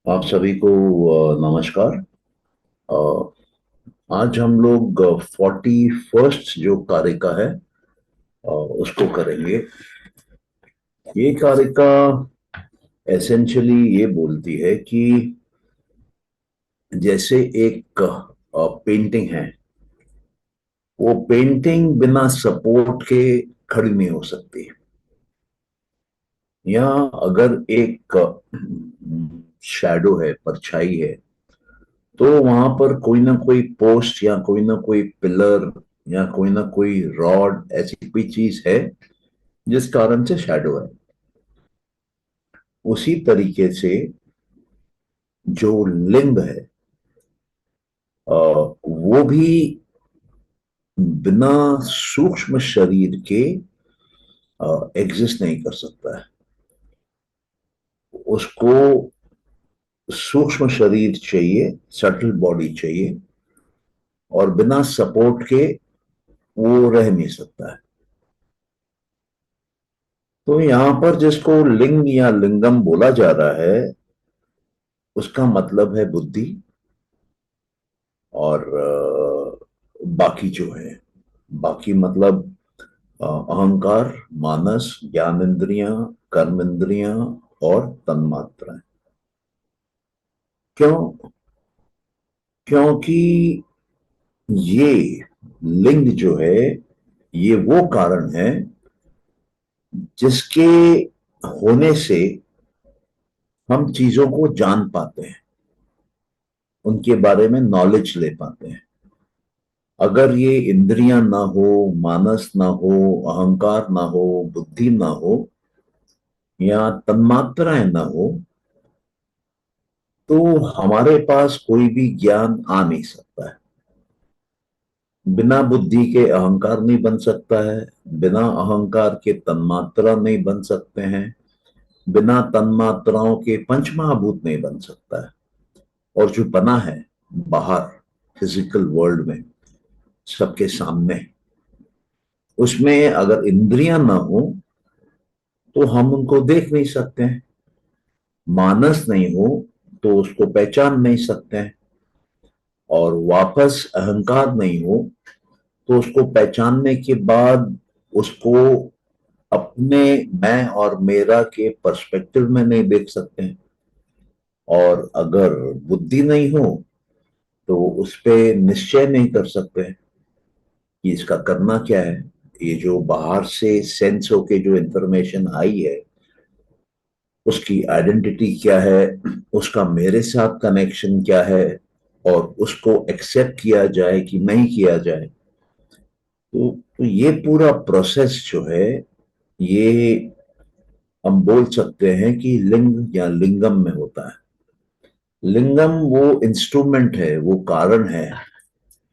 आप सभी को नमस्कार। अ, आज हम लोग 41st जो कारिका है उसको करेंगे। ये कारिका एसेंशियली ये बोलती है कि जैसे एक पेंटिंग है, वो पेंटिंग बिना सपोर्ट के खड़ी नहीं हो सकती। या अगर एक शैडो है, परछाई है, तो वहां पर कोई ना कोई पोस्ट या कोई ना कोई पिलर या कोई ना कोई रॉड, ऐसी कोई चीज है जिस कारण से शैडो है। उसी तरीके से जो लिंग है, वो भी बिना सूक्ष्म शरीर के एग्जिस्ट नहीं कर सकता है। उसको सूक्ष्म शरीर चाहिए, सटल बॉडी चाहिए, और बिना सपोर्ट के वो रह नहीं सकता है। तो यहां पर जिसको लिंग या लिंगम बोला जा रहा है, उसका मतलब है बुद्धि और बाकी जो है, बाकी मतलब अहंकार, मानस, ज्ञान इंद्रियां, कर्म इंद्रियां और तन्मात्राएं। क्यों? क्योंकि ये लिंग जो है, ये वो कारण है जिसके होने से हम चीजों को जान पाते हैं, उनके बारे में नॉलेज ले पाते हैं। अगर ये इंद्रियां ना हो, मानस ना हो, अहंकार ना हो, बुद्धि ना हो या तन्मात्राएं ना हो, तो हमारे पास कोई भी ज्ञान आ नहीं सकता है। बिना बुद्धि के अहंकार नहीं बन सकता है, बिना अहंकार के तन्मात्रा नहीं बन सकते हैं, बिना तन्मात्राओं के पंचमहाभूत नहीं बन सकता है। और जो बना है बाहर, फिजिकल वर्ल्ड में, सबके सामने, उसमें अगर इंद्रियां ना हो तो हम उनको देख नहीं सकते हैं। मानस नहीं हो तो उसको पहचान नहीं सकते हैं। और वापस अहंकार नहीं हो तो उसको पहचानने के बाद उसको अपने मैं और मेरा के पर्सपेक्टिव में नहीं देख सकते हैं। और अगर बुद्धि नहीं हो तो उस पे निश्चय नहीं कर सकते हैं कि इसका करना क्या है। ये जो बाहर से सेंस होके जो इंफॉर्मेशन आई है, उसकी आइडेंटिटी क्या है, उसका मेरे साथ कनेक्शन क्या है, और उसको एक्सेप्ट किया जाए कि नहीं किया जाए। तो ये पूरा प्रोसेस जो है, ये हम बोल सकते हैं कि लिंग या लिंगम में होता है। लिंगम वो इंस्ट्रूमेंट है, वो कारण है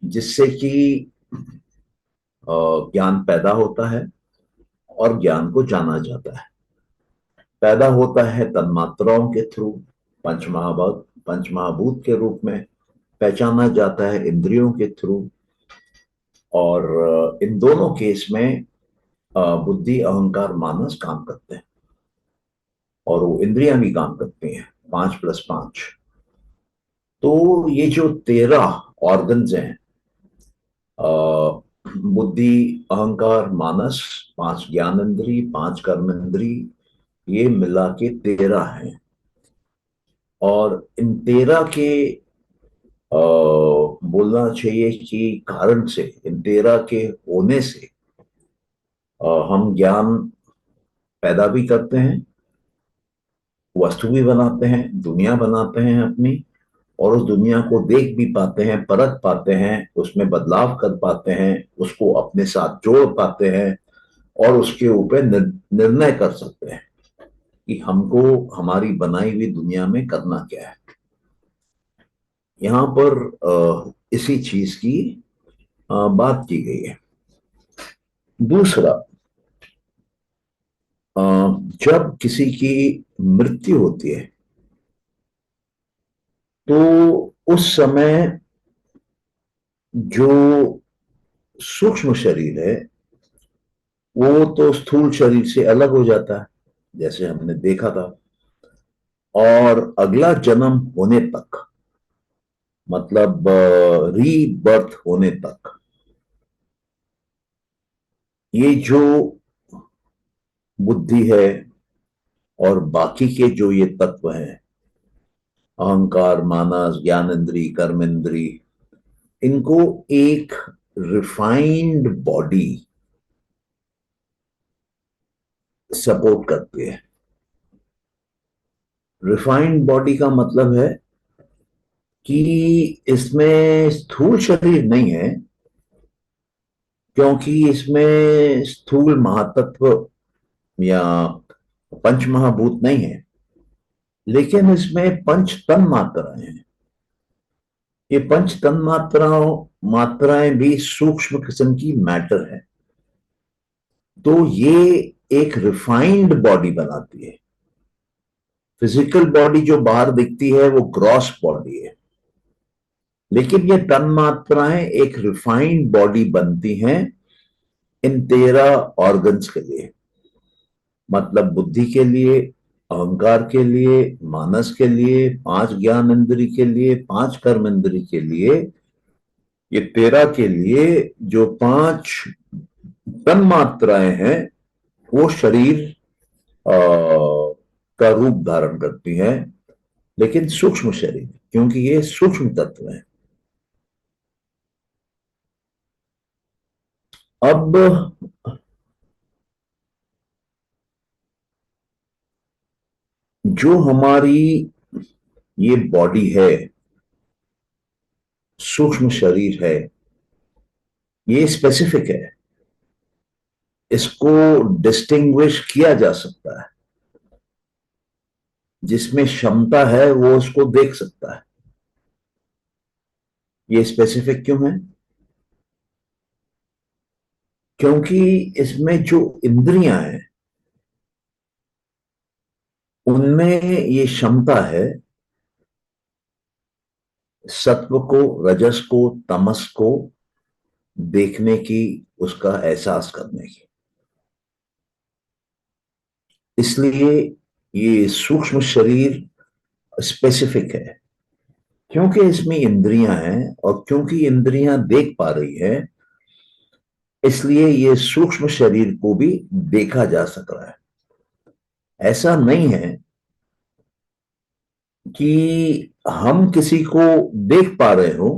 जिससे कि ज्ञान पैदा होता है और ज्ञान को जाना जाता है। पैदा होता है तन्मात्राओं के थ्रू, पंचमहाभूत के रूप में पहचाना जाता है इंद्रियों के थ्रू। और इन दोनों केस में बुद्धि, अहंकार, मानस काम करते हैं, और वो इंद्रियां भी काम करती हैं, 5+5। तो ये जो 13 ऑर्गन्स हैं, बुद्धि, अहंकार, मानस, 5 ज्ञान इंद्री, 5 कर्म इंद्री, ये मिला के 13 हैं। और इन 13 के बोलना चाहिए कि कारण से, इन 13 के होने से हम ज्ञान पैदा भी करते हैं, वस्तु भी बनाते हैं, दुनिया बनाते हैं अपनी, और उस दुनिया को देख भी पाते हैं, परख पाते हैं, उसमें बदलाव कर पाते हैं, उसको अपने साथ जोड़ पाते हैं, और उसके ऊपर निर्णय कर सकते हैं कि हमको हमारी बनाई हुई दुनिया में करना क्या है। यहां पर इसी चीज की बात की गई है। दूसरा, अ, जब किसी की मृत्यु होती है, तो उस समय जो सूक्ष्म शरीर है, वो तो स्थूल शरीर से अलग हो जाता है, जैसे हमने देखा था। और अगला जन्म होने तक, मतलब रीबर्थ होने तक, ये जो बुद्धि है और बाकी के जो ये तत्व हैं, अहंकार, मानस, ज्ञानेंद्री, कर्मेंद्री, इनको एक रिफाइंड बॉडी सपोर्ट करती है। रिफाइंड बॉडी का मतलब है कि इसमें स्थूल शरीर नहीं है, क्योंकि इसमें स्थूल महातत्व या पंच महाभूत नहीं है, लेकिन इसमें पंच तन मात्राएं हैं। ये पंच तन मात्राएं भी सूक्ष्म किस्म की मैटर है। तो ये एक रिफाइंड बॉडी बनाती है। फिजिकल बॉडी जो बाहर दिखती है वो ग्रॉस बॉडी है, लेकिन ये तन मात्राएं एक रिफाइंड बॉडी बनती हैं इन 13 ऑर्गन्स के लिए। मतलब बुद्धि के लिए, अहंकार के लिए, मानस के लिए, 5 ज्ञान इंद्री के लिए, 5 कर्म इंद्री के लिए, ये 13 के लिए जो 5 तन मात्राएं हैं वो शरीर का रूप धारण करती हैं, लेकिन सूक्ष्म शरीर, क्योंकि ये सूक्ष्म तत्व है। अब जो हमारी ये बॉडी है, सूक्ष्म शरीर है, ये स्पेसिफिक है। इसको डिस्टिंग्विश किया जा सकता है। जिसमें क्षमता है वो उसको देख सकता है। ये स्पेसिफिक क्यों है? क्योंकि इसमें जो इंद्रियां हैं उनमें ये क्षमता है सत्व को, रजस को, तमस को देखने की, उसका एहसास करने की। इसलिए ये सूक्ष्म शरीर स्पेसिफिक है, क्योंकि इसमें इंद्रियां हैं और क्योंकि इंद्रियां देख पा रही है, इसलिए ये सूक्ष्म शरीर को भी देखा जा सक रहा है। ऐसा नहीं है कि हम किसी को देख पा रहे हो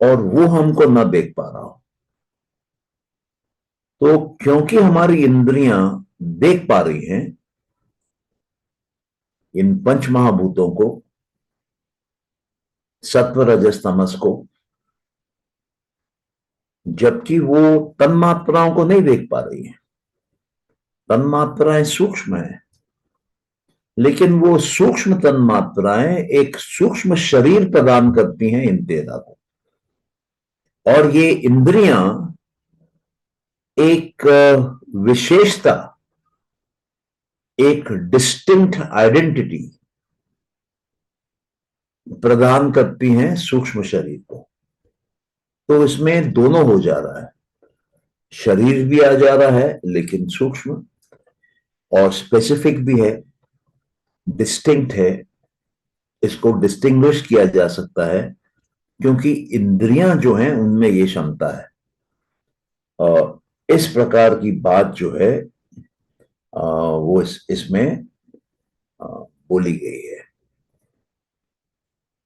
और वो हमको ना देख पा रहा हो। तो क्योंकि हमारी इंद्रियां देख पा रही हैं इन पंच महाभूतों को, सत्व रजस तमस को, जबकि वो तन्मात्राओं को नहीं देख पा रही है। तन्मात्राएं सूक्ष्म है, लेकिन वो सूक्ष्म तन्मात्राएं एक सूक्ष्म शरीर प्रदान करती हैं इन 13 को। और ये इंद्रियां एक विशेषता, एक डिस्टिंक्ट आइडेंटिटी प्रदान करती हैं सूक्ष्म शरीर को। तो इसमें दोनों हो जा रहा है, शरीर भी आ जा रहा है लेकिन सूक्ष्म, और स्पेसिफिक भी है, डिस्टिंक्ट है। इसको डिस्टिंग्विश किया जा सकता है क्योंकि इंद्रियां जो हैं उनमें ये क्षमता है। और इस प्रकार की बात जो है वो इसमें बोली गई है।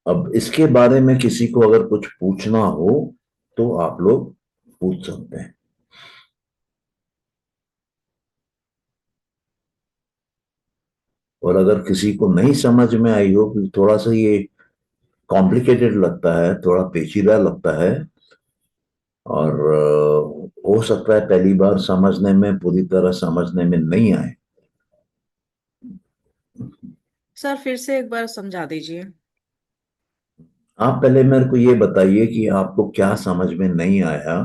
अब इसके बारे में किसी को अगर कुछ पूछना हो तो आप लोग पूछ सकते हैं। और अगर किसी को नहीं समझ में आई हो कि थोड़ा सा ये कॉम्प्लिकेटेड लगता है, थोड़ा पेचीदा लगता है, और हो सकता है पहली बार समझने में, पूरी तरह समझने में नहीं आए। सर फिर से एक बार समझा दीजिए। आप पहले मेरे को ये बताइए कि आपको क्या समझ में नहीं आया।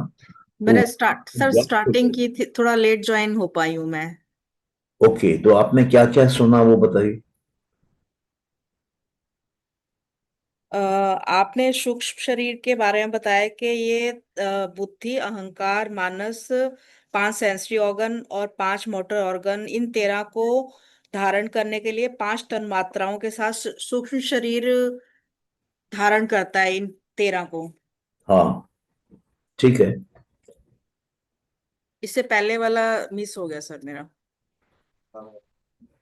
तो सर स्टार्टिंग की थी, थोड़ा लेट ज्वाइन हो पाई हूँ मैं। ओके, तो आपने क्या क्या सुना वो बताइए। आपने सूक्ष्म शरीर के बारे में बताया कि ये बुद्धि, अहंकार, मानस, 5 सेंसरी ऑर्गन और 5 मोटर ऑर्गन, इन 13 को धारण करने के लिए 5 तन्मात्राओं के साथ सूक्ष्म शरीर धारण करता है इन 13 को। हाँ, ठीक है। इससे पहले वाला मिस हो गया सर मेरा।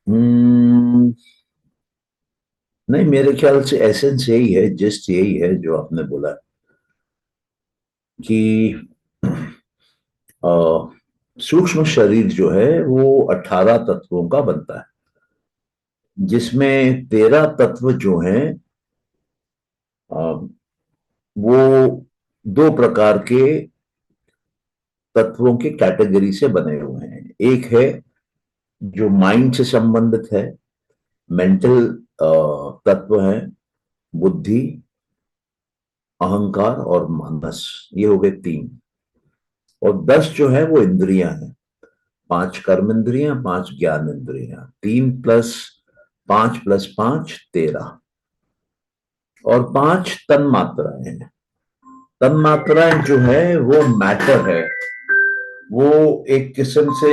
हम्म, नहीं, मेरे ख्याल से एसेंस यही है, जिस्ट यही है जो आपने बोला कि अ, सूक्ष्म शरीर जो है वो 18 तत्वों का बनता है, जिसमें 13 तत्व जो हैं अ, वो दो प्रकार के तत्वों के कैटेगरी से बने हुए हैं। एक है जो माइंड से संबंधित है, मेंटल तत्व है, बुद्धि, अहंकार और मानस। ये हो गए तीन। और 10 जो है वो इंद्रियां हैं, 5 कर्म इंद्रियां, 5 ज्ञान इंद्रियां, 3 + 5 + 5 13। और 5 तन्मात्राएं हैं। तन्मात्राएं जो है वो मैटर है, वो एक किस्म से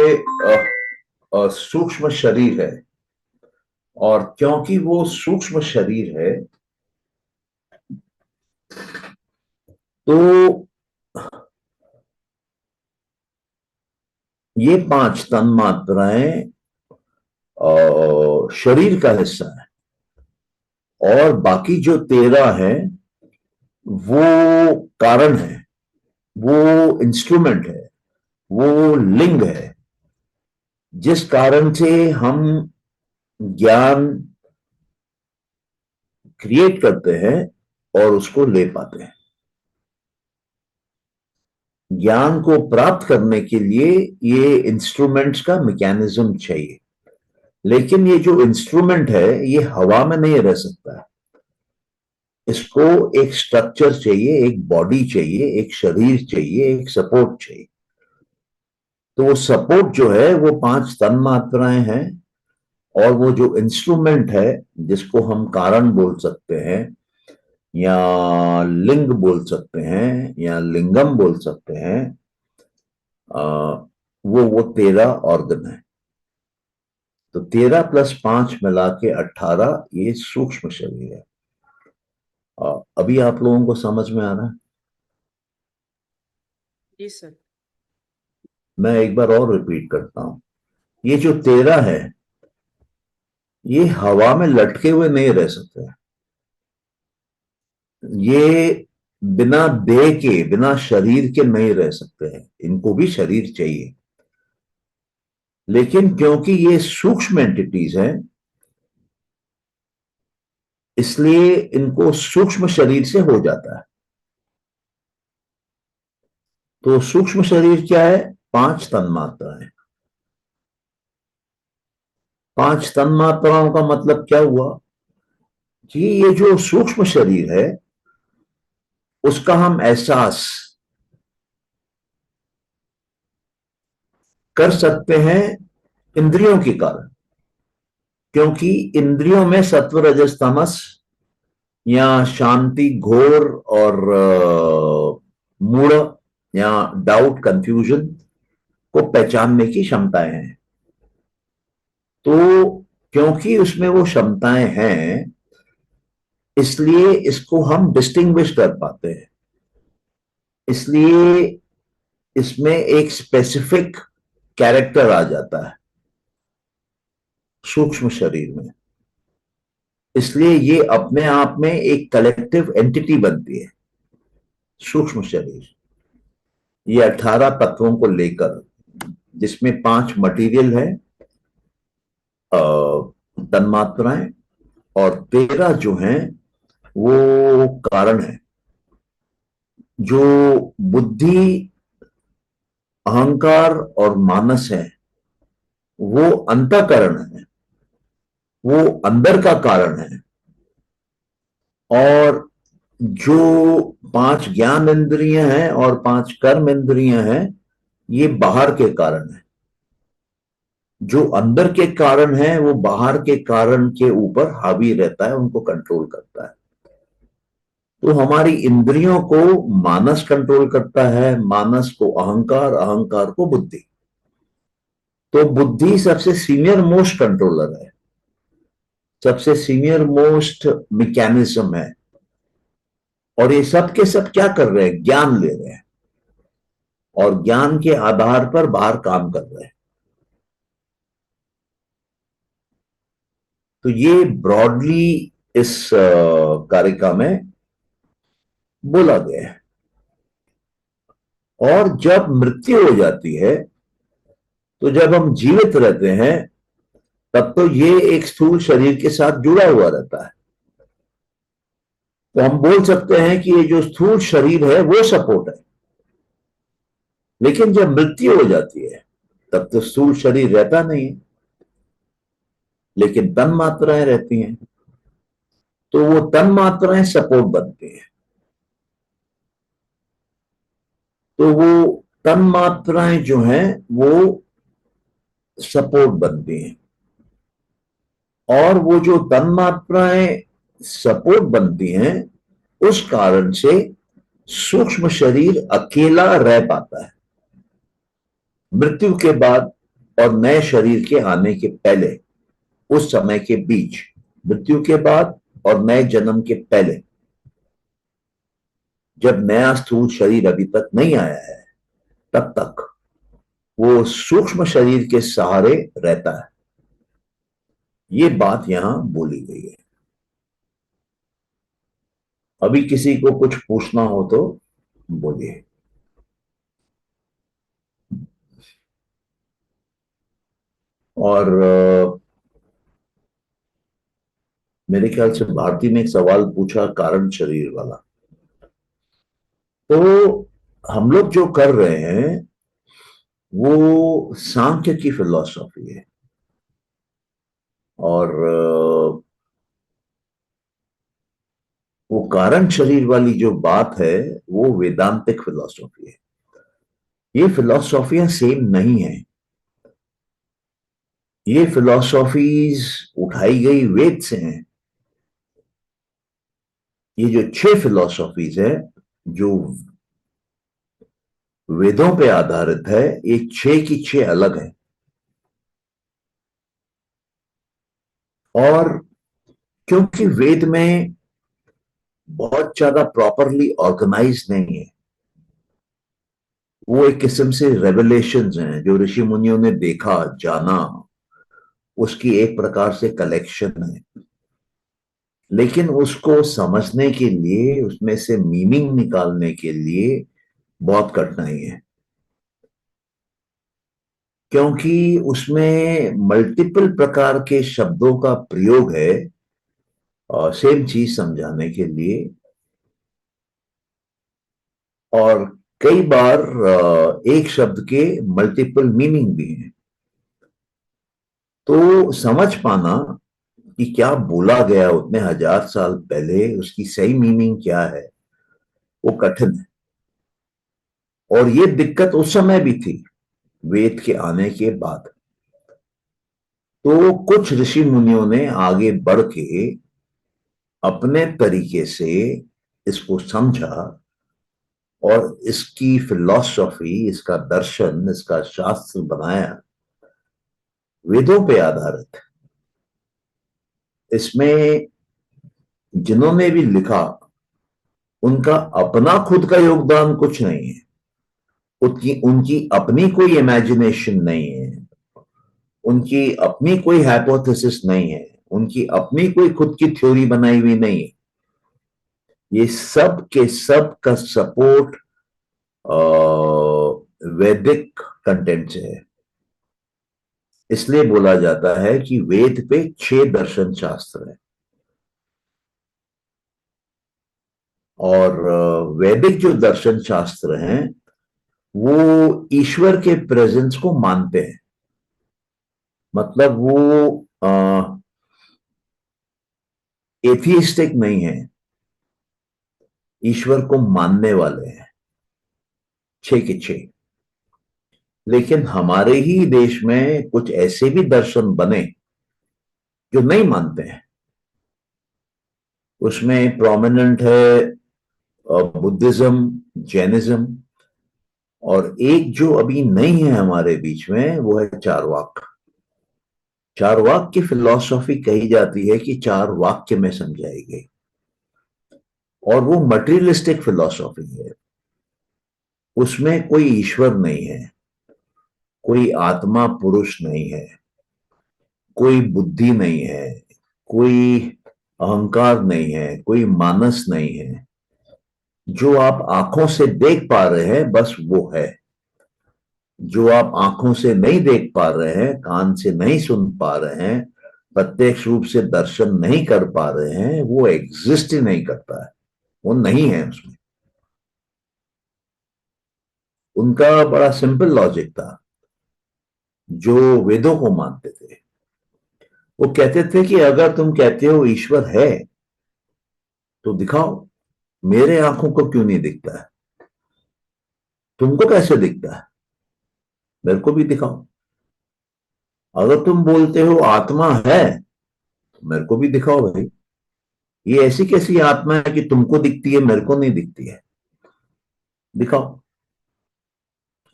सूक्ष्म शरीर है। और क्योंकि वो सूक्ष्म शरीर है, तो ये 5 तन्मात्राएं शरीर का हिस्सा है। और बाकी जो 13 है वो कारण है, वो इंस्ट्रूमेंट है, वो लिंग है, जिस कारण से हम ज्ञान क्रिएट करते हैं और उसको ले पाते हैं। ज्ञान को प्राप्त करने के लिए ये इंस्ट्रूमेंट्स का मैकेनिज्म चाहिए। लेकिन ये जो इंस्ट्रूमेंट है ये हवा में नहीं रह सकता है। इसको एक स्ट्रक्चर चाहिए, एक बॉडी चाहिए, एक शरीर चाहिए, एक सपोर्ट चाहिए। तो वो सपोर्ट जो है वो 5 तन्मात्राएं हैं। और वो जो इंस्ट्रूमेंट है, जिसको हम कारण बोल सकते हैं, या लिंग बोल सकते हैं, या लिंगम बोल सकते हैं, आ, वो 13 ऑर्गन है। तो 13 + 5 मिला के 18 ये सूक्ष्म शरीर है। अभी आप लोगों को समझ में आ रहा है? जी सर। मैं एक बार और रिपीट करता हूं। ये जो 13 है, ये हवा में लटके हुए नहीं रह सकते। ये बिना देह के, बिना शरीर के नहीं रह सकते हैं। इनको भी शरीर चाहिए। लेकिन क्योंकि ये सूक्ष्म एंटिटीज हैं, इसलिए इनको सूक्ष्म शरीर से हो जाता है। तो सूक्ष्म शरीर क्या है? 5 तन्मात्राएं। 5 तन्मात्राओं का मतलब क्या हुआ कि ये जो सूक्ष्म शरीर है उसका हम एहसास कर सकते हैं इंद्रियों के कारण। क्योंकि इंद्रियों में सत्व, रजस, तमस, या शांति, घोर और मूढ़, या डाउट, कंफ्यूजन को पहचानने की क्षमताएं हैं। तो क्योंकि उसमें वो क्षमताएं हैं, इसलिए इसको हम डिस्टिंग्विश कर पाते हैं। इसलिए इसमें एक स्पेसिफिक कैरेक्टर आ जाता है सूक्ष्म शरीर में। इसलिए ये अपने आप में एक कलेक्टिव एंटिटी बनती है, सूक्ष्म शरीर। ये 18 तत्वों को लेकर, जिसमें 5 मटेरियल है, तन्मात्राएं, और 13 जो हैं वो कारण है। जो बुद्धि, अहंकार और मानस है, वो अंतःकरण है, वो अंदर का कारण है। और जो 5 ज्ञान इंद्रियां हैं और 5 कर्म इंद्रियां हैं, ये बाहर के कारण है। जो अंदर के कारण है वो बाहर के कारण के ऊपर हावी रहता है, उनको कंट्रोल करता है। तो हमारी इंद्रियों को मानस कंट्रोल करता है, मानस को अहंकार, अहंकार को बुद्धि। तो बुद्धि सबसे सीनियर मोस्ट कंट्रोलर है, सबसे सीनियर मोस्ट मैकेनिज्म है। और ये सब के सब क्या कर रहे हैं? ज्ञान ले रहे हैं और ज्ञान के आधार पर बाहर काम कर रहे हैं। तो ये ब्रॉडली इस कारिका में बोला गया है। और जब मृत्यु हो जाती है, तो जब हम जीवित रहते हैं, तब तो ये एक स्थूल शरीर के साथ जुड़ा हुआ रहता है। तो हम बोल सकते हैं कि ये जो स्थूल शरीर है वो सपोर्ट है। लेकिन जब मृत्यु हो जाती है, तब तो स्थूल शरीर रहता नहीं है, लेकिन तन मात्राएं रहती हैं। तो वो तन मात्राएं सपोर्ट बनती हैं। तो वो तन मात्राएं जो हैं वो सपोर्ट बनती हैं। और वो जो तन मात्राएं सपोर्ट बनती हैं, उस कारण से सूक्ष्म शरीर अकेला रह पाता है। मृत्यु के बाद और नए शरीर के आने के पहले, उस समय के बीच, मृत्यु के बाद और नए जन्म के पहले, जब नया स्थूल शरीर अभी तक नहीं आया है, तब तक वो सूक्ष्म शरीर के सहारे रहता है। ये बात यहां बोली गई है। अभी किसी को कुछ पूछना हो तो बोलिए। और मेरे ख्याल से भारती ने एक सवाल पूछा कारण शरीर वाला। तो हम लोग जो कर रहे हैं वो सांख्य की फिलॉसफी है। और वो कारण शरीर वाली जो बात है वो वेदांतिक फिलॉसफी है। ये फिलॉसफियां सेम नहीं है। ये फिलॉसफीज उठाई गई वेद से हैं। ये जो 6 फिलॉसफीज है जो वेदों पे आधारित है, ये 6 की 6 अलग है। और क्योंकि वेद में बहुत ज्यादा प्रॉपरली ऑर्गेनाइज नहीं है, वो एक किस्म से रेवलेशंस हैं जो ऋषि मुनियों ने देखा जाना, उसकी एक प्रकार से कलेक्शन है। लेकिन उसको समझने के लिए, उसमें से मीनिंग निकालने के लिए बहुत कठिनाई है, क्योंकि उसमें मल्टीपल प्रकार के शब्दों का प्रयोग है सेम चीज समझाने के लिए। और कई बार एक शब्द के मल्टीपल मीनिंग भी हैं। तो समझ पाना कि क्या बोला गया उतने हजार साल पहले, उसकी सही मीनिंग क्या है, वो कठिन है। और ये दिक्कत उस समय भी थी, वेद के आने के बाद। तो कुछ ऋषि मुनियों ने आगे बढ़ के अपने तरीके से इसको समझा और इसकी फिलॉसफी, इसका दर्शन, इसका शास्त्र बनाया, वेदों पे आधारित। इसमें जिन्होंने भी लिखा, उनका अपना खुद का योगदान कुछ नहीं है। उनकी उनकी अपनी कोई इमेजिनेशन नहीं है, उनकी अपनी कोई हाइपोथेसिस नहीं है, उनकी अपनी कोई खुद की थ्योरी बनाई हुई नहीं है। ये सब के सब का सपोर्ट वैदिक कंटेंट से है। इसलिए बोला जाता है कि वेद पे 6 दर्शन शास्त्र है। और वैदिक जो दर्शन शास्त्र हैं वो ईश्वर के प्रेजेंस को मानते हैं। मतलब वो एथियस्टिक नहीं है, ईश्वर को मानने वाले हैं, 6 के 6। लेकिन हमारे ही देश में कुछ ऐसे भी दर्शन बने जो नहीं मानते हैं। उसमें प्रोमिनेंट है बुद्धिज्म, जैनिज्म, और एक जो अभी नहीं है हमारे बीच में, वो है चारवाक। चारवाक की फिलॉसफी कही जाती है कि चार वाक्य में समझाई गई, और वो मटेरियलिस्टिक फिलॉसफी है। उसमें कोई ईश्वर नहीं है, कोई आत्मा पुरुष नहीं है, कोई बुद्धि नहीं है, कोई अहंकार नहीं है, कोई मानस नहीं है। जो आप आंखों से देख पा रहे हैं बस वो है। जो आप आंखों से नहीं देख पा रहे हैं, कान से नहीं सुन पा रहे हैं, प्रत्यक्ष रूप से दर्शन नहीं कर पा रहे हैं, वो एग्जिस्ट ही नहीं करता है, वो नहीं है उसमें। उनका बड़ा सिंपल लॉजिक था, जो वेदों को मानते थे। वो कहते थे कि अगर तुम कहते हो ईश्वर है तो दिखाओ, मेरे आंखों को क्यों नहीं दिखता है, तुमको कैसे दिखता है, मेरे को भी दिखाओ। अगर तुम बोलते हो आत्मा है तो मेरे को भी दिखाओ भाई। ये ऐसी कैसी आत्मा है कि तुमको दिखती है मेरे को नहीं दिखती है, दिखाओ।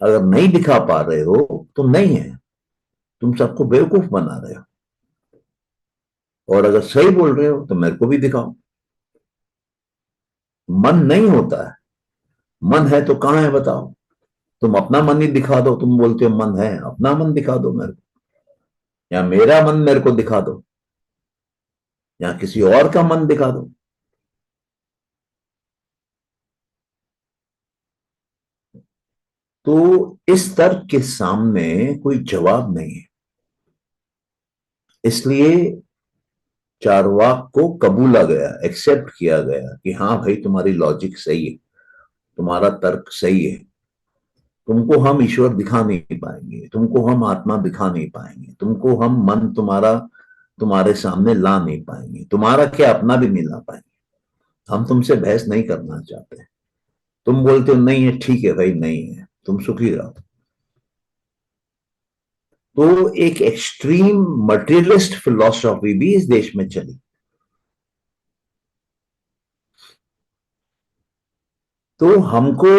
अगर नहीं दिखा पा रहे हो तो नहीं है, तुम सबको बेवकूफ बना रहे हो। और अगर सही बोल रहे हो तो मेरे को भी दिखाओ। मन नहीं होता है, मन है तो कहां है बताओ। तुम अपना मन ही दिखा दो, तुम बोलते हो मन है, अपना मन दिखा दो मेरे को, या मेरा मन मेरे को दिखा दो, या किसी और का मन दिखा दो। तो इस तर्क के सामने कोई जवाब नहीं है। इसलिए चारवाक को कबूला गया, एक्सेप्ट किया गया कि हाँ भाई तुम्हारी लॉजिक सही है, तुम्हारा तर्क सही है। तुमको हम ईश्वर दिखा नहीं पाएंगे, तुमको हम आत्मा दिखा नहीं पाएंगे, तुमको हम मन तुम्हारा तुम्हारे सामने ला नहीं पाएंगे, तुम्हारा क्या अपना भी नहीं ला पाएंगे। हम तुमसे बहस नहीं करना चाहते। तुम बोलते हो नहीं है, ठीक है भाई नहीं है, तुम सुखी रहो। तो एक एक्सट्रीम मटेरियलिस्ट फिलॉसफी भी इस देश में चली। तो हमको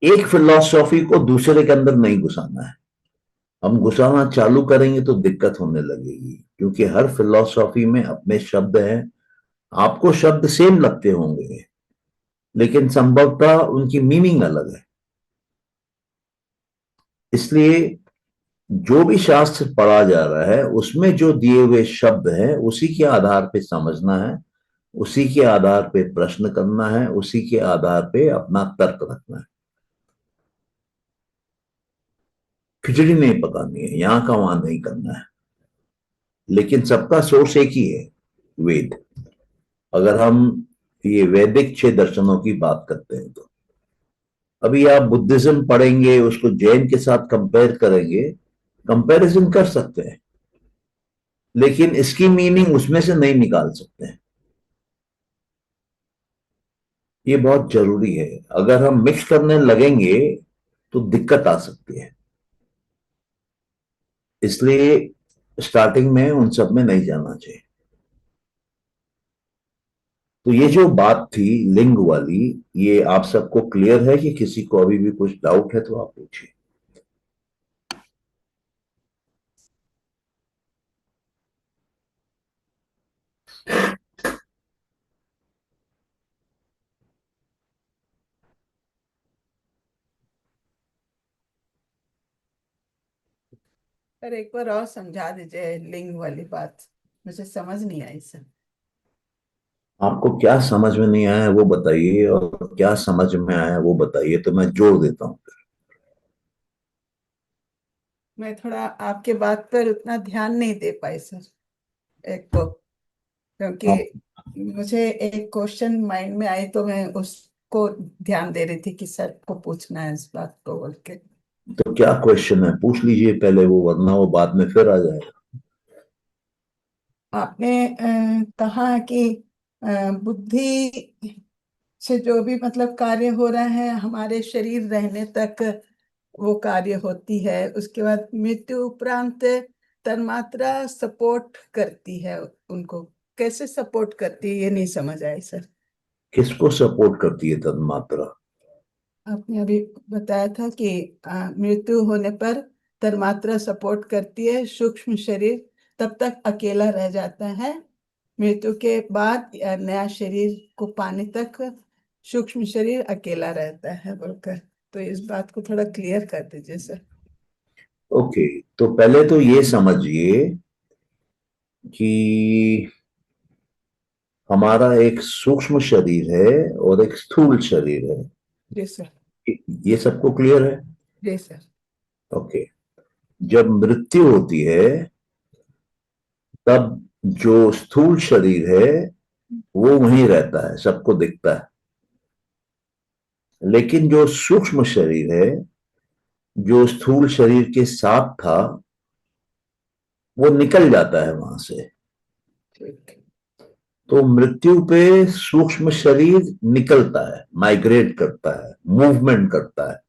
एक फिलॉसफी को दूसरे के अंदर नहीं घुसाना है। हम घुसाना चालू करेंगे तो दिक्कत होने लगेगी, क्योंकि हर फिलॉसफी में अपने शब्द हैं। आपको शब्द सेम लगते होंगे, लेकिन संभवतः उनकी मीनिंग अलग है। इसलिए जो भी शास्त्र पढ़ा जा रहा है उसमें जो दिए हुए शब्द हैं उसी के आधार पे समझना है, उसी के आधार पे प्रश्न करना है, उसी के आधार पे अपना तर्क रखना है। खिचड़ी नहीं पकानी है, यहां का वहां नहीं करना है। लेकिन सबका सोर्स एक ही है, वेद। अगर हम ये वैदिक 6 दर्शनों की बात करते हैं तो अभी आप बुद्धिज्म पढ़ेंगे, उसको जैन के साथ कंपेयर करेंगे, कंपैरिजन कर सकते हैं, लेकिन इसकी मीनिंग उसमें से नहीं निकाल सकते हैं। ये बहुत जरूरी है। अगर हम मिक्स करने लगेंगे तो दिक्कत आ सकती है। इसलिए स्टार्टिंग में उन सब में नहीं जाना चाहिए। तो ये जो बात थी लिंग वाली, ये आप सबको क्लियर है कि किसी को अभी भी कुछ डाउट है तो आप पूछिए। पर एक बार और समझा दीजिए लिंग वाली बात, मुझे समझ नहीं आई सर। आपको क्या समझ में नहीं आया है वो बताइए, और क्या समझ में आया है वो बताइए, तो मैं जोड़ देता हूँ। मैं थोड़ा आपके बात पर उतना ध्यान नहीं दे पाई सर, एक तो क्योंकि आप मुझे एक क्वेश्चन माइंड में आई तो मैं उसको ध्यान दे रही थी कि सर को पूछना है इस बात को बोल के। तो क्या क्वेश्चन है पूछ लीजिए पहले, वो वरना वो बाद में फिर आ जाएगा। आपने कहा कि बुद्धि से जो भी मतलब कार्य हो रहा है हमारे शरीर रहने तक वो कार्य होती है, उसके बाद मृत्यु उपरांत तन्मात्रा सपोर्ट करती है उनको। कैसे सपोर्ट करती है ये नहीं समझ आई सर। किसको सपोर्ट करती है तन्मात्रा? आपने अभी बताया था कि मृत्यु होने पर तन्मात्रा सपोर्ट करती है, सूक्ष्म शरीर तब तक अकेला रह जाता है, मृत्यु के बाद नया शरीर को पाने तक सूक्ष्म शरीर अकेला रहता है बोलकर। तो इस बात को थोड़ा क्लियर कर दीजिए सर। ओके, तो पहले तो ये समझिए कि हमारा एक सूक्ष्म शरीर है और एक स्थूल शरीर है। जी सर। ये सबको क्लियर है? जी सर। ओके। जब मृत्यु होती है तब जो स्थूल शरीर है वो वहीं रहता है, सबको दिखता है। लेकिन जो सूक्ष्म शरीर है, जो स्थूल शरीर के साथ था, वो निकल जाता है वहां से। ठीक। तो मृत्यु पे सूक्ष्म शरीर निकलता है, माइग्रेट करता है, मूवमेंट करता है।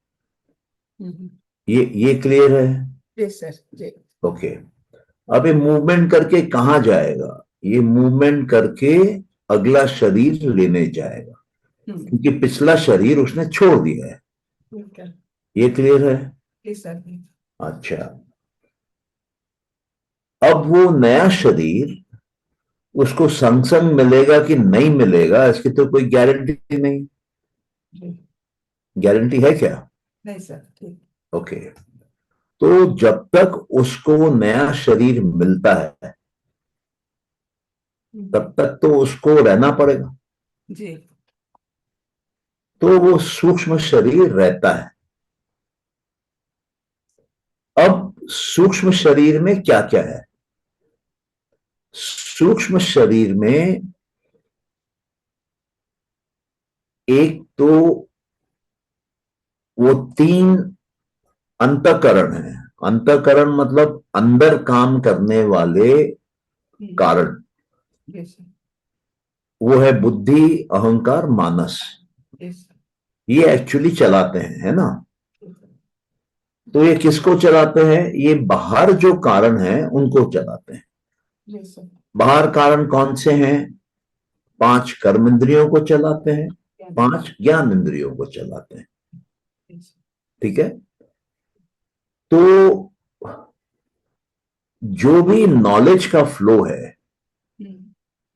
हम्म। ये क्लियर है? जी सर। जी। ओके। अब ये मूवमेंट करके कहाँ जाएगा? ये मूवमेंट करके अगला शरीर लेने जाएगा, क्योंकि पिछला शरीर उसने छोड़ दिया है। ठीक है। ये क्लियर है? जी सर। जी। अच्छा। अब वो नया शरीर उसको संग संग मिलेगा कि नहीं मिलेगा, इसकी तो कोई गारंटी नहीं। जी। गारंटी है क्या? नहीं सर। ठीक। ओके। तो जब तक उसको नया शरीर मिलता है तब तक तो उसको रहना पड़ेगा। जी। तो वो सूक्ष्म शरीर रहता है। अब सूक्ष्म शरीर में क्या क्या है? सूक्ष्म शरीर में एक तो वो तीन अंतःकरण है। अंतःकरण मतलब अंदर काम करने वाले कारण। जी सर। वो है बुद्धि, अहंकार, मानस। जी सर। ये एक्चुअली चलाते हैं, है ना? ठीक है। तो ये किसको चलाते हैं? ये बाहर जो कारण है उनको चलाते हैं। जी सर। बाहर कारण कौन से हैं? पांच कर्म इंद्रियों को चलाते हैं, पांच ज्ञान इंद्रियों को चलाते हैं। जी सर। ठीक है? तो जो भी नॉलेज का फ्लो है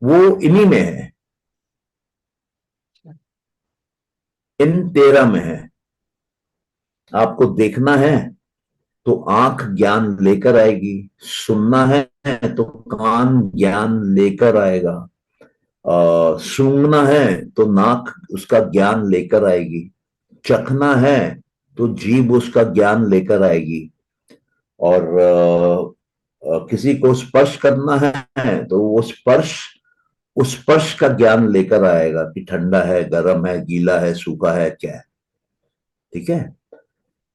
वो इन्हीं में है, इन 13 में है। आपको देखना है तो आंख ज्ञान लेकर आएगी, सुनना है तो कान ज्ञान लेकर आएगा, सूंघना है तो नाक उसका ज्ञान लेकर आएगी, चखना है तो जीभ उसका ज्ञान लेकर आएगी, और किसी को स्पर्श करना है तो वो स्पर्श, उस स्पर्श का ज्ञान लेकर आएगा कि ठंडा है, गर्म है, गीला है, सूखा है, क्या है। ठीक है?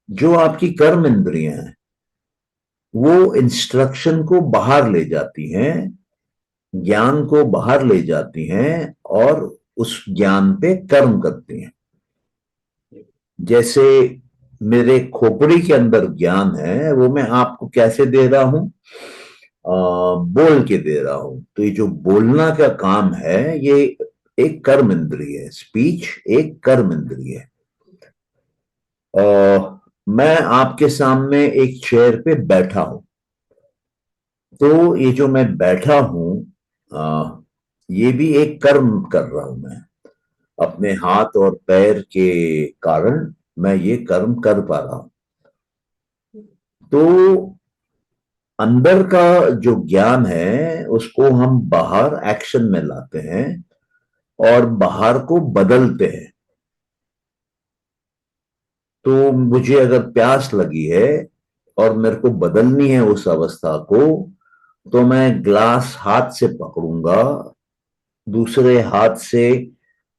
जो आपकी कर्म इंद्रियां हैं वो इंस्ट्रक्शन को बाहर ले जाती हैं, ज्ञान को बाहर ले जाती हैं और उस ज्ञान पे कर्म करती हैं। जैसे मेरे खोपड़ी के अंदर ज्ञान है, वो मैं आपको कैसे दे रहा हूं? बोल के दे रहा हूं। तो ये जो बोलना का काम है ये एक कर्म इंद्रिय है, स्पीच एक कर्म इंद्रिय है। मैं आपके सामने एक चेयर पे बैठा हूं, तो ये जो मैं बैठा हूं ये भी एक कर्म कर रहा हूं मैं। अपने हाथ और पैर के कारण मैं ये कर्म कर पा रहा हूं। तो अंदर का जो ज्ञान है उसको हम बाहर एक्शन में लाते हैं और बाहर को बदलते हैं। तो मुझे अगर प्यास लगी है और मेरे को बदलनी है उस अवस्था को, तो मैं ग्लास हाथ से पकड़ूंगा, दूसरे हाथ से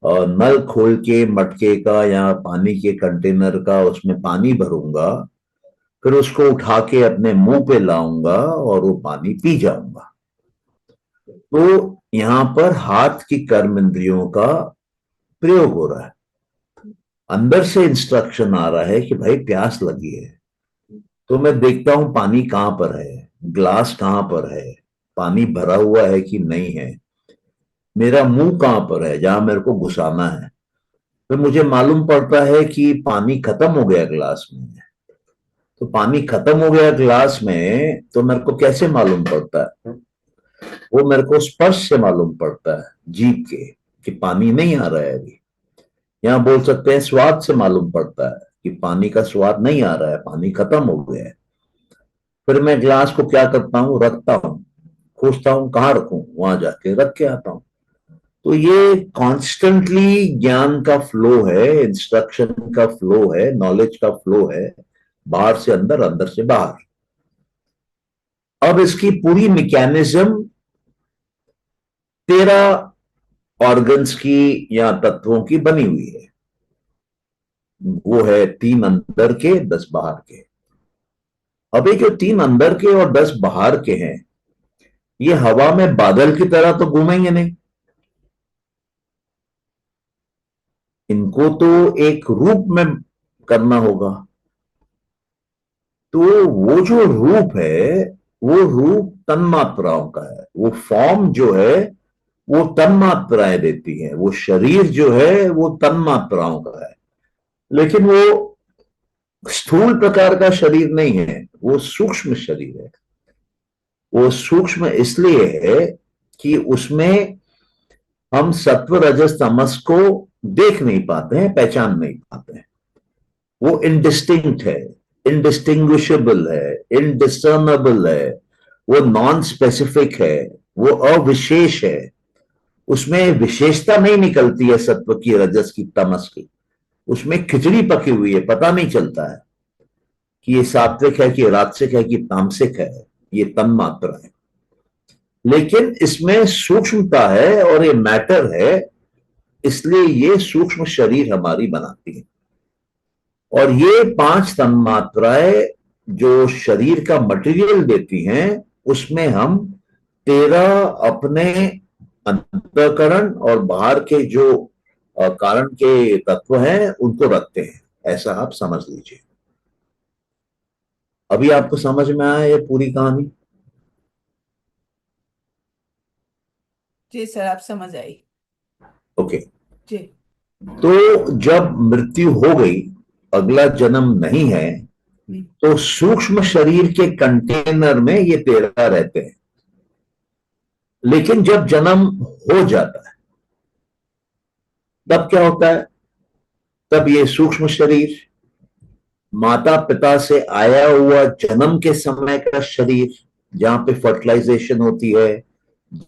नल खोल के मटके का या पानी के कंटेनर का उसमें पानी भरूंगा, फिर उसको उठा के अपने मुंह पे लाऊंगा और वो पानी पी जाऊंगा। तो यहां पर हाथ की कर्म इंद्रियों का प्रयोग हो रहा है। अंदर से इंस्ट्रक्शन आ रहा है कि भाई प्यास लगी है, तो मैं देखता हूं पानी कहां पर है, ग्लास कहां पर है, पानी भरा हुआ है कि नहीं है, मेरा मुंह कहां पर है जहां मेरे को घुसाना है। फिर मुझे मालूम पड़ता है कि पानी खत्म हो गया गिलास में। तो पानी खत्म हो गया गिलास में तो मेरे को कैसे मालूम पड़ता है? वो मेरे को स्पर्श से मालूम पड़ता है, जीभ के, कि पानी नहीं आ रहा है अभी। यहाँ बोल सकते हैं स्वाद से मालूम पड़ता है कि पानी का स्वाद नहीं आ रहा है, पानी खत्म हो गया है। फिर मैं गिलास को क्या करता हूँ, रखता हूँ, खोजता हूँ कहाँ रखूं, वहां जाके रख के आता हूँ। तो ये कॉन्स्टेंटली ज्ञान का फ्लो है, इंस्ट्रक्शन का फ्लो है, नॉलेज का फ्लो है, बाहर से अंदर, अंदर से बाहर। अब इसकी पूरी मैकेनिज्म 13 ऑर्गन्स की या तत्वों की बनी हुई है। वो है 3 अंदर के, 10 बाहर के। अब ये जो 3 अंदर के और 10 बाहर के हैं, ये हवा में बादल की तरह तो घूमेंगे नहीं। इनको तो एक रूप में करना होगा। तो वो जो रूप है, वो रूप तन्मात्राओं का है। वो फॉर्म जो है वो तन्मात्राएं देती हैं। वो शरीर जो है वो तन्मात्राओं का है। लेकिन वो स्थूल प्रकार का शरीर नहीं है, वो सूक्ष्म शरीर है। वो सूक्ष्म इसलिए है कि उसमें हम सत्व रजस तमस को देख नहीं पाते हैं, पहचान नहीं पाते हैं। वो इनडिस्टिंक्ट है, इनडिस्टिंग्विशेबल है, इनडिसर्नेबल है, वो नॉन स्पेसिफिक है, वो अविशेष है। उसमें विशेषता नहीं निकलती है सत्व की, रजस की, तमस की। उसमें खिचड़ी पकी हुई है, पता नहीं चलता है कि ये सात्विक है कि राजसिक है कि तामसिक है। ये तन मात्रा है। लेकिन इसमें सूक्ष्मता है और ये मैटर है, इसलिए ये सूक्ष्म शरीर हमारी बनाती है। और ये 5 तन्मात्राएं जो शरीर का मटेरियल देती हैं, उसमें हम 13 अपने अंतःकरण और बाहर के जो कारण के तत्व हैं उनको रखते हैं। ऐसा आप समझ लीजिए। अभी आपको समझ में आया ये पूरी कहानी? जी सर, आप समझ आई। ओके। जी। तो जब मृत्यु हो गई, अगला जन्म नहीं है, हम्म, तो सूक्ष्म शरीर के कंटेनर में ये 13 रहते हैं। लेकिन जब जन्म हो जाता है, तब क्या होता है? तब ये सूक्ष्म शरीर, माता पिता से आया हुआ जन्म के समय का शरीर, जहां पे फर्टिलाइजेशन होती है,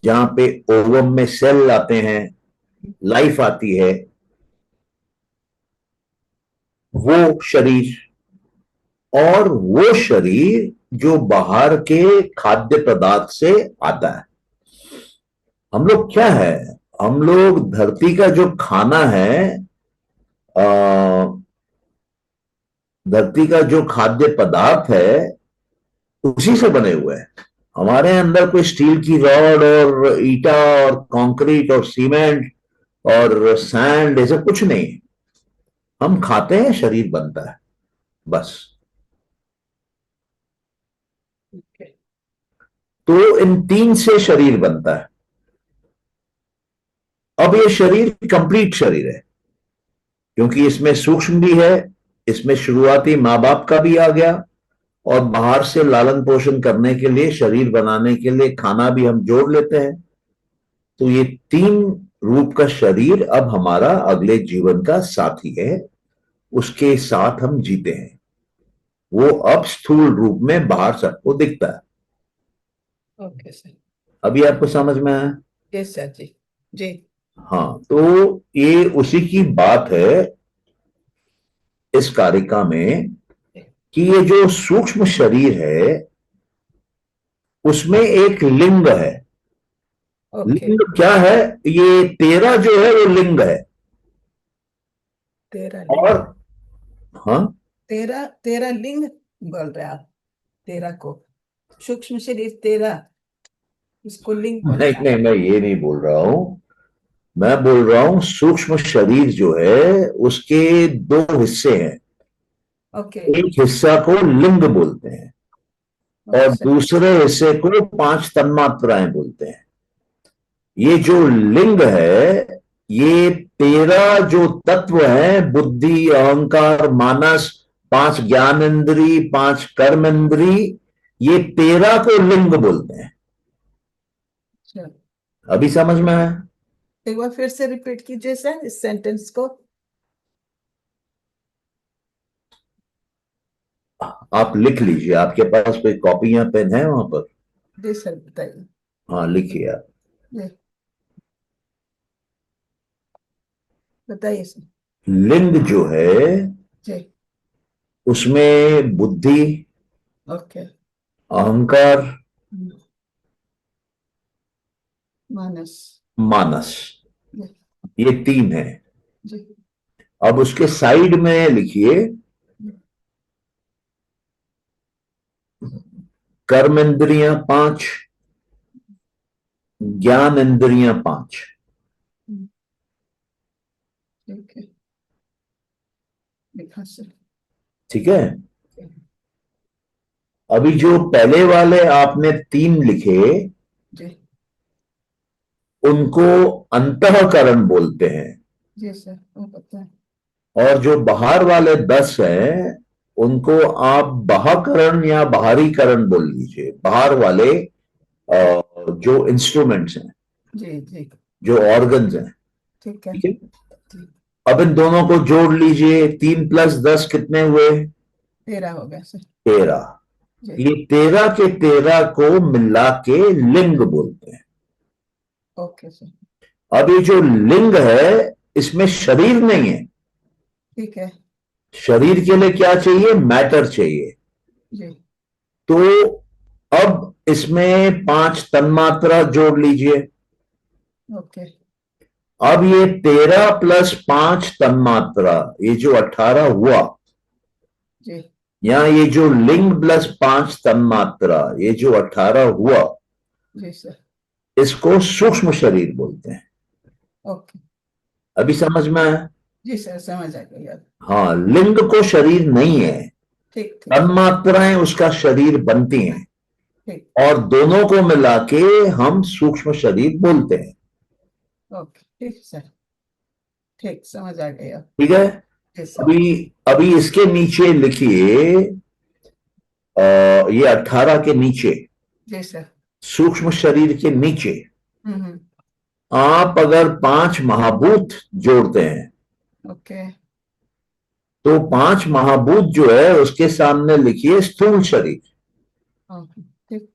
जहां पे ओवम में सेल आते हैं, लाइफ आती है, वो शरीर, और वो शरीर जो बाहर के खाद्य पदार्थ से आता है। हम लोग क्या है, हम लोग धरती का जो खाना है, धरती का जो खाद्य पदार्थ है, उसी से बने हुए हैं। हमारे अंदर कोई स्टील की रॉड और ईटा और कंक्रीट और सीमेंट और सैंड ऐसा कुछ नहीं। हम खाते हैं, शरीर बनता है, बस। ओके। तो इन 3 से शरीर बनता है। अब ये शरीर कंप्लीट शरीर है, क्योंकि इसमें सूक्ष्म भी है, इसमें शुरुआती माँ बाप का भी आ गया, और बाहर से लालन पोषण करने के लिए, शरीर बनाने के लिए खाना भी हम जोड़ लेते हैं। तो ये 3 रूप का शरीर अब हमारा अगले जीवन का साथी है। उसके साथ हम जीते हैं। वो अब स्थूल रूप में बाहर सबको दिखता है। Okay sir. अभी आपको समझ में आया? जी सर। जी। जी। हाँ, तो ये उसी की बात है इस कारिका में, कि ये जो सूक्ष्म शरीर है उसमें एक लिंग है। ओके। लिंग क्या है? ये 13 जो है वो लिंग है। 13 लिंग। और हाँ, 13 लिंग बोल रहे आप? 13 को सूक्ष्म शरीर 13, इसको लिंग बोल नहीं रहे नहीं, आप? मैं ये नहीं बोल रहा हूं। मैं बोल रहा हूं सूक्ष्म शरीर जो है उसके 2 हिस्से हैं। ओके। एक हिस्सा को लिंग बोलते हैं और अच्छा। दूसरे हिस्से को 5 तन्मात्राएं बोलते हैं। ये जो लिंग है ये 13 जो तत्व हैं, बुद्धि, अहंकार, मानस, 5 ज्ञान इंद्री, 5 कर्म इंद्री, ये 13 को लिंग बोलते हैं। अच्छा, अभी समझ में आया? एक बार फिर से रिपीट कीजिए सर इस सेंटेंस को। आप लिख लीजिए, आपके पास कोई कॉपी या पेन है वहां पर? जी सर बताइए। हाँ, लिखिए आप। जी बताइए सर। लिंग जो है, जी। उसमें बुद्धि, ओके। अहंकार, मानस। मानस, जी। ये 3 है। जी। अब उसके साइड में लिखिए कर्म इंद्रियां 5, ज्ञान इंद्रियां 5। ठीक है, लिखा सर। ठीक है। अभी जो पहले वाले आपने 3 लिखे, जी। उनको अंतःकरण बोलते हैं। जी सर वो पता है। और जो बाहर वाले 10 हैं, उनको आप बाहकरण या बाहरीकरण बोल लीजिए। बाहर वाले जो इंस्ट्रूमेंट्स हैं, जी। जी। जो ऑर्गन्स हैं। ठीक है। ठीक है। जी। अब इन दोनों को जोड़ लीजिए, 3 + 10 कितने हुए? 13 हो गया सर। 13। जी। ये 13 के 13 को मिला के लिंग बोलते हैं। Okay sir. अब ये जो लिंग है, इसमें शरीर नहीं है। ठीक है। शरीर के लिए क्या चाहिए? मैटर चाहिए। जी। तो अब इसमें 5 तन्मात्रा जोड़ लीजिए। ओके। अब ये 13 + 5 तन्मात्रा, ये जो 18 हुआ, जी। या ये जो लिंग +5 तन्मात्रा, ये जो 18 हुआ, जी सर। इसको सूक्ष्म शरीर बोलते हैं। ओके। अभी समझ में आया? जी सर समझ आ गई अब। हाँ, लिंग को शरीर नहीं है, ठीक ठीक। तन्मात्राएं उसका शरीर बनती हैं। ठीक। और दोनों को मिला के हम सूक्ष्म शरीर बोलते हैं। ओके ठीक सर। ठीक समझ आ गई अब। ठीक है। जी सर। अभी अभी इसके नीचे लिखिए, ये 18 के नीचे, जी सर। सूक्ष्म शरीर के नीचे, हम्म। आप अगर 5 महाभूत जोड़ते हैं, ओके। तो 5 महाभूत जो है उसके सामने लिखिए स्थूल शरीर। ओके ठीक।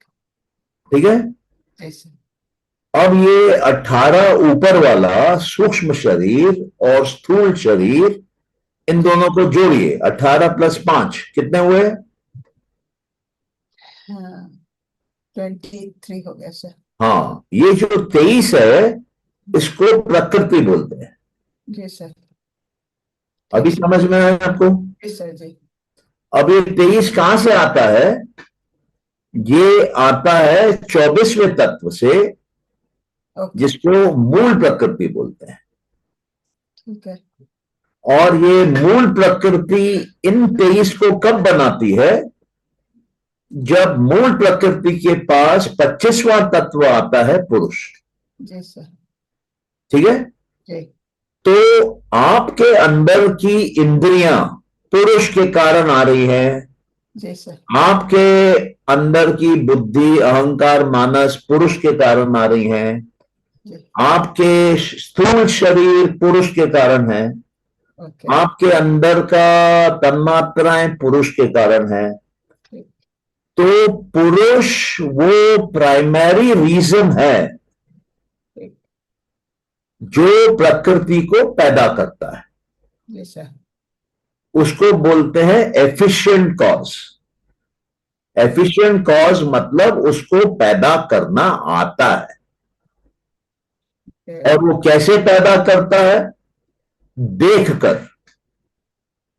ठीक है। जी सर। अब ये 18 ऊपर वाला सूक्ष्म शरीर और स्थूल शरीर, इन जी। दोनों को जोड़िए। 18 + 5 कितने हुए? हाँ 23 हो गया सर। हाँ, ये जो 23 है, इसको प्रकृति बोलते हैं। जी सर। अभी ठीक। समझ में आया आपको? जी सर। जी। अब ये 23 कहां से आता है? ये आता है 24वें तत्व से, ओके। जिसको मूल प्रकृति बोलते हैं। ठीक है। और ये मूल प्रकृति इन 23 को कब बनाती है? जब मूल प्रकृति के पास 25वां तत्व आता है, पुरुष। जी सर। ठीक है। जी। तो आपके अंदर की इंद्रियां पुरुष के कारण आ रही है। जी सर। आपके अंदर की बुद्धि, अहंकार, मानस पुरुष के कारण आ रही हैं। जी। आपके स्थूल शरीर पुरुष के कारण है। ओके। आपके अंदर का तन्मात्राएं पुरुष के कारण है। ठीक। तो पुरुष वो प्राइमरी रीजन है ठीक। जो प्रकृति को पैदा करता है। जी सर। उसको बोलते हैं एफिशिएंट कॉज। एफिशिएंट कॉज मतलब उसको पैदा करना आता है। ओके। और वो कैसे पैदा करता है? देखकर।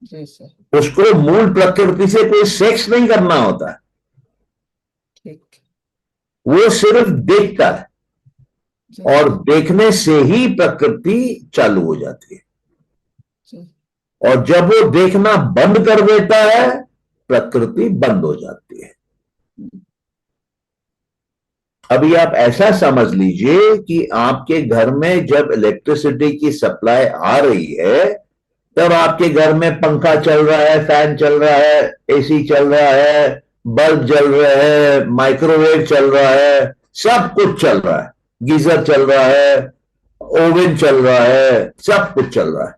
जी सर। उसको मूल प्रकृति से कोई सेक्स नहीं करना होता है, ठीक। वो सिर्फ देखता है। जी और सर। देखने से ही प्रकृति चालू हो जाती है। जी। और जब वो देखना बंद कर देता है, प्रकृति बंद हो जाती है। अभी आप ऐसा समझ लीजिए कि आपके घर में जब इलेक्ट्रिसिटी की सप्लाई आ रही है, तब आपके घर में पंखा चल रहा है, फैन चल रहा है, एसी चल रहा है, बल्ब जल रहा है, माइक्रोवेव चल रहा है, सब कुछ चल रहा है, गीजर चल रहा है, ओवन चल रहा है, सब कुछ चल रहा है।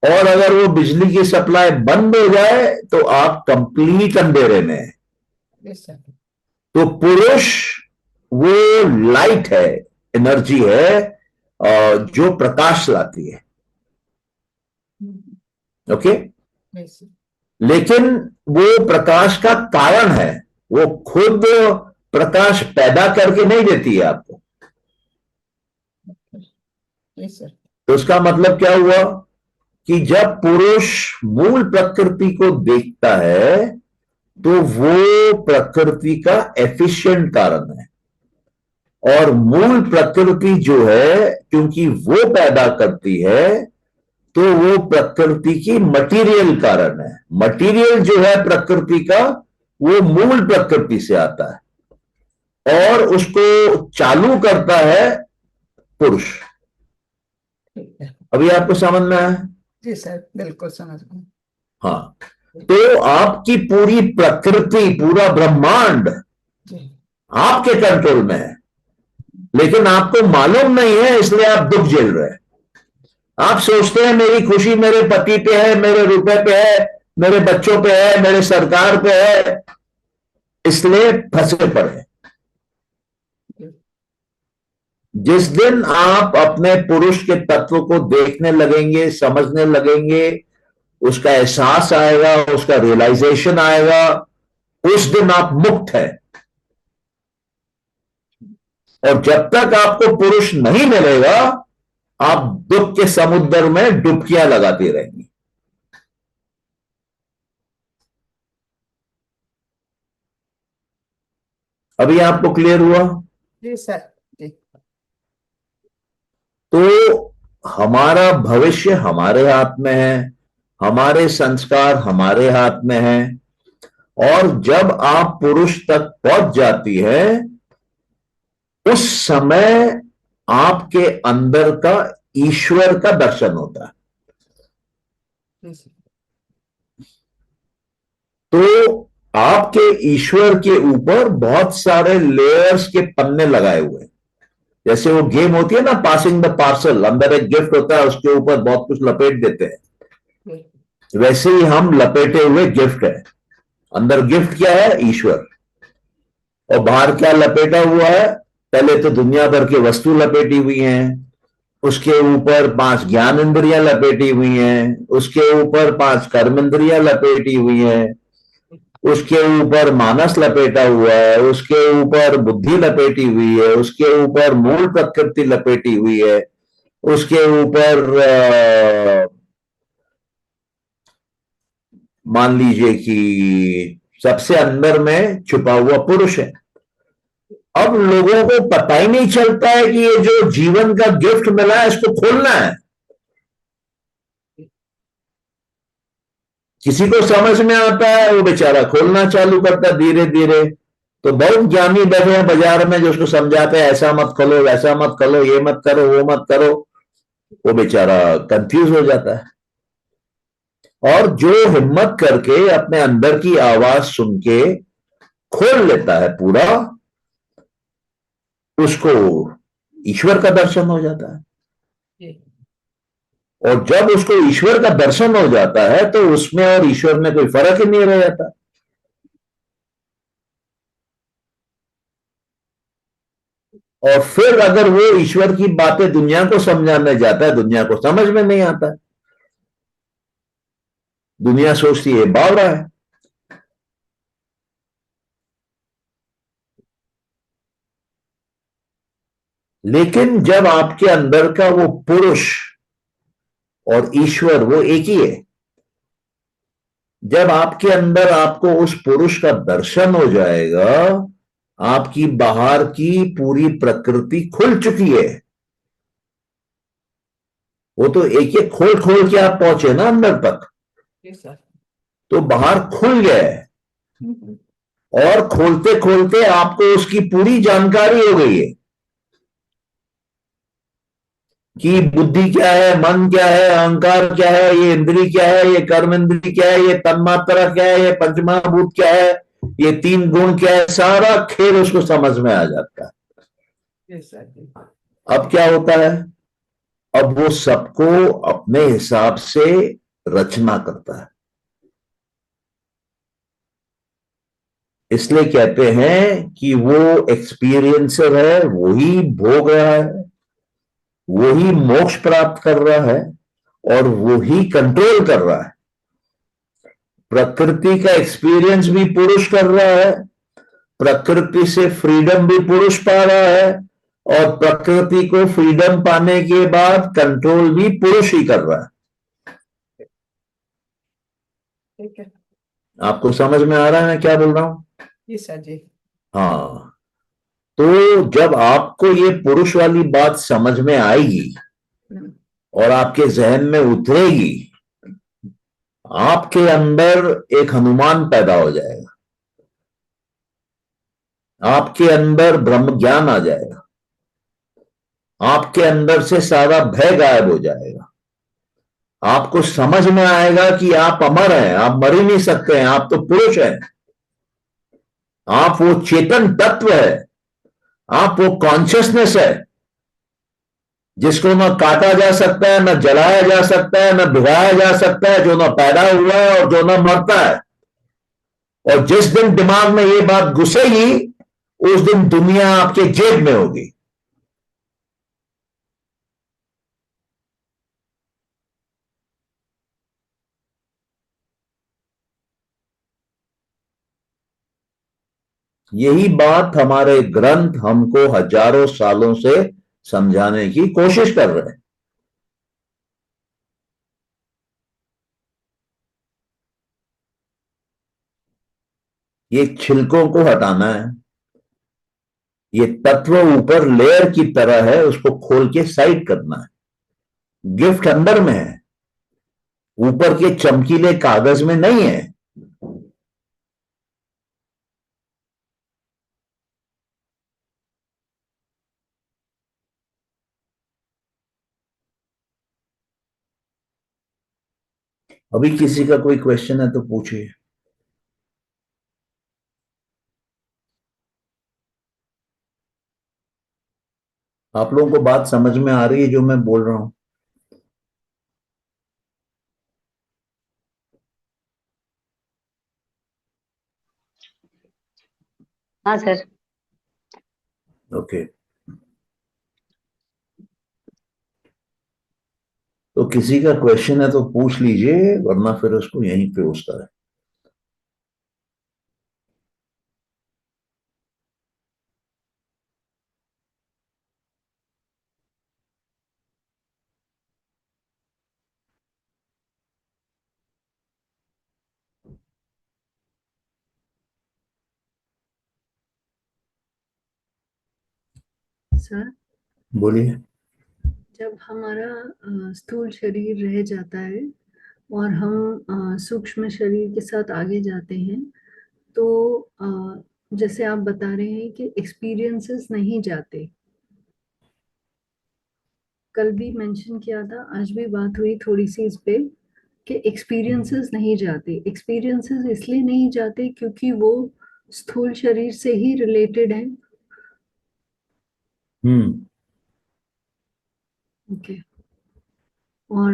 और अगर वो बिजली की सप्लाई बंद हो जाए तो आप कंप्लीट अंधेरे में हैं। Yes, sir. तो पुरुष वो लाइट है, एनर्जी है, जो प्रकाश लाती है। ओके। Yes, sir. लेकिन वो प्रकाश का कारण है, वो खुद प्रकाश पैदा करके नहीं देती है आपको। Yes, sir. तो उसका मतलब क्या हुआ कि जब पुरुष मूल प्रकृति को देखता है तो वो प्रकृति का एफिशिएंट कारण है। और मूल प्रकृति जो है, क्योंकि वो पैदा करती है, तो वो प्रकृति की मटेरियल कारण है। मटेरियल जो है प्रकृति का, वो मूल प्रकृति से आता है और उसको चालू करता है पुरुष। ठीक है। अभी आपको समझ में आया? जी सर, बिल्कुल समझ गए। हाँ। तो आपकी पूरी प्रकृति, पूरा ब्रह्मांड जी। आपके कंट्रोल में है, लेकिन आपको मालूम नहीं है, इसलिए आप दुख झेल रहे हैं। आप सोचते हैं मेरी खुशी मेरे पति पे है, मेरे रुपए पे है, मेरे बच्चों पे है, मेरे सरकार पे है, इसलिए फंसे पड़े। जिस दिन आप अपने पुरुष के तत्व को देखने लगेंगे, समझने लगेंगे, उसका एहसास आएगा, उसका रियलाइजेशन आएगा, उस दिन आप मुक्त हैं। और जब तक आपको पुरुष नहीं मिलेगा, आप दुख के समुद्र में डुबकियां लगाती रहेंगी। अभी आपको क्लियर हुआ? जी सर। जी। तो हमारा भविष्य हमारे हाथ में है, हमारे संस्कार हमारे हाथ में है। और जब आप पुरुष तक पहुंच जाती है, उस समय आपके अंदर का ईश्वर का दर्शन होता है। जी सर। तो आपके ईश्वर के ऊपर बहुत सारे लेयर्स के पन्ने लगाए हुए हैं। जैसे वो गेम होती है ना, पासिंग द पार्सल, अंदर एक गिफ्ट होता है, उसके ऊपर बहुत कुछ लपेट देते हैं। वैसे ही हम लपेटे हुए गिफ्ट है। अंदर गिफ्ट क्या है? ईश्वर। और बाहर क्या लपेटा हुआ है? पहले तो दुनिया भर की वस्तु लपेटी हुई हैं, उसके ऊपर 5 ज्ञान इंद्रियां लपेटी हुई हैं, उसके ऊपर 5 कर्म इंद्रियां लपेटी हुई हैं, उसके ऊपर मानस लपेटा हुआ है, उसके ऊपर बुद्धि लपेटी हुई है, उसके ऊपर मूल प्रकृति लपेटी हुई है, उसके ऊपर मान लीजिए कि सबसे अंदर में छुपा हुआ पुरुष है। अब लोगों को पता ही नहीं चलता है कि ये जो जीवन का गिफ्ट मिला है, इसको खोलना है। किसी को समझ में आता है, वो बेचारा खोलना चालू करता है धीरे धीरे। तो बहुत ज्ञानी बैठे हैं बाजार में जो उसको समझाते हैं, ऐसा मत खोलो, वैसा मत खोलो, ये मत करो, वो मत करो। वो बेचारा कंफ्यूज हो जाता है। और जो हिम्मत करके अपने अंदर की आवाज सुन के खोल लेता है पूरा, उसको ईश्वर का दर्शन हो जाता है। जी। और जब उसको ईश्वर का दर्शन हो जाता है तो उसमें और ईश्वर में कोई फर्क ही नहीं रह जाता। और फिर अगर वो ईश्वर की बातें दुनिया को समझाने जाता है, दुनिया को समझ में नहीं आता है। दुनिया सोचती है बावरा है। लेकिन जब आपके अंदर का वो पुरुष और ईश्वर वो एक ही है, जब आपके अंदर आपको उस पुरुष का दर्शन हो जाएगा, आपकी बाहर की पूरी प्रकृति खुल चुकी है। वो तो एक एक खोल खोल के आप पहुंचे ना अंदर तक, जी सर। तो बाहर खुल गया है। और खोलते खोलते आपको उसकी पूरी जानकारी हो गई है कि बुद्धि क्या है, मन क्या है, अहंकार क्या है, ये इंद्री क्या है, ये कर्म इंद्री क्या है, ये तन्मात्रा क्या है, ये पंचमहाभूत क्या है, ये तीन गुण क्या है, सारा खेल उसको समझ में आ जाता है। अब क्या होता है, अब वो सबको अपने हिसाब से रचना करता है। इसलिए कहते हैं कि वो एक्सपीरियंसर है, वही भोग रहा है, वही मोक्ष प्राप्त कर रहा है, और वही कंट्रोल कर रहा है। प्रकृति का एक्सपीरियंस भी पुरुष कर रहा है, प्रकृति से फ्रीडम भी पुरुष पा रहा है, और प्रकृति को फ्रीडम पाने के बाद कंट्रोल भी पुरुष ही कर रहा है। ठीक है। आपको समझ में आ रहा है मैं क्या बोल रहा हूं? जी सर जी। हाँ। तो जब आपको ये पुरुष वाली बात समझ में आएगी और आपके जहन में उतरेगी, आपके अंदर एक हनुमान पैदा हो जाएगा, आपके अंदर ब्रह्म ज्ञान आ जाएगा, आपके अंदर से सारा भय गायब हो जाएगा। आपको समझ में आएगा कि आप अमर हैं, आप मर ही नहीं सकते हैं, आप तो पुरुष हैं, आप वो चेतन तत्व है, आप वो कॉन्शियसनेस है जिसको न काटा जा सकता है, न जलाया जा सकता है, न भिगाया जा सकता है, जो न पैदा हुआ है और जो न मरता है। और जिस दिन दिमाग में ये बात घुसेगी, उस दिन दुनिया आपके जेब में होगी। यही बात हमारे ग्रंथ हमको हजारों सालों से समझाने की कोशिश कर रहे हैं। ये छिलकों को हटाना है, ये तत्व ऊपर लेयर की तरह है, उसको खोल के साइड करना है। गिफ्ट अंदर में है, ऊपर के चमकीले कागज में नहीं है। अभी किसी का कोई क्वेश्चन है तो पूछिए। आप लोगों को बात समझ में आ रही है जो मैं बोल रहा हूं? हाँ सर। ओके। तो किसी का क्वेश्चन है तो पूछ लीजिए, वरना फिर उसको यहीं पे उसका है। सर, बोलिए। जब हमारा स्थूल शरीर रह जाता है और हम सूक्ष्म शरीर के साथ आगे जाते हैं, तो जैसे आप बता रहे हैं कि एक्सपीरियंसेस नहीं जाते। कल भी मेंशन किया था, आज भी बात हुई थोड़ी सी इस पे कि एक्सपीरियंसेस नहीं जाते। एक्सपीरियंसेस इसलिए नहीं जाते क्योंकि वो स्थूल शरीर से ही रिलेटेड है। हम्म। ओके। और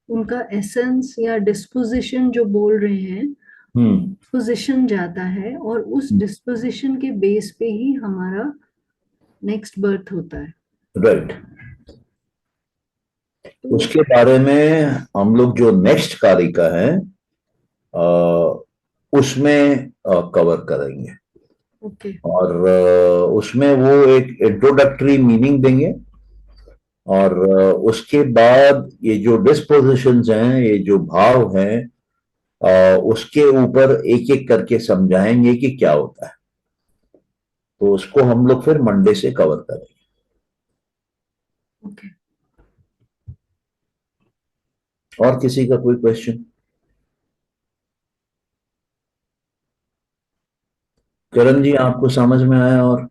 उनका एसेंस या डिस्पोजिशन जो बोल रहे हैं, हम्म। डिस्पोजिशन जाता है और उस डिस्पोजिशन के बेस पे ही हमारा नेक्स्ट बर्थ होता है। राइट। तो उसके बारे में हम लोग जो नेक्स्ट कारिका है उसमें कवर करेंगे। ओके। और उसमें वो एक इंट्रोडक्टरी मीनिंग देंगे, और उसके बाद ये जो डिस्पोजिशंस हैं, ये जो भाव हैं, उसके ऊपर एक एक करके समझाएंगे कि क्या होता है। तो उसको हम लोग फिर मंडे से कवर करेंगे। ओके। और किसी का कोई क्वेश्चन? किरण जी, आपको समझ में आया? और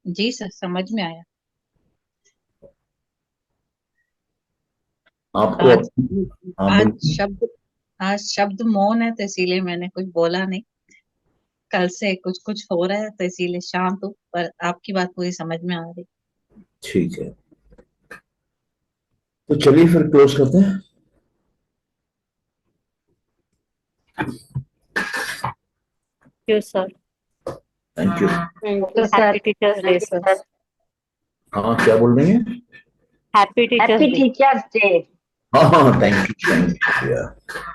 जी सर, समझ में आया। आपको आज हाँ आज बोलिए। शब्द मौन है, तो इसीलिए मैंने कुछ बोला नहीं। कल से कुछ कुछ हो रहा है, तो इसीलिए शांत हूँ, पर आपकी बात पूरी समझ में आ रही। ठीक है, तो चलिए फिर क्लोज करते हैं। You sir. Thank you. Happy teachers day sir. हाँ, क्या बोल रही हैं? Happy teachers day. हाँ हाँ, थैंक यू, थैंक यू।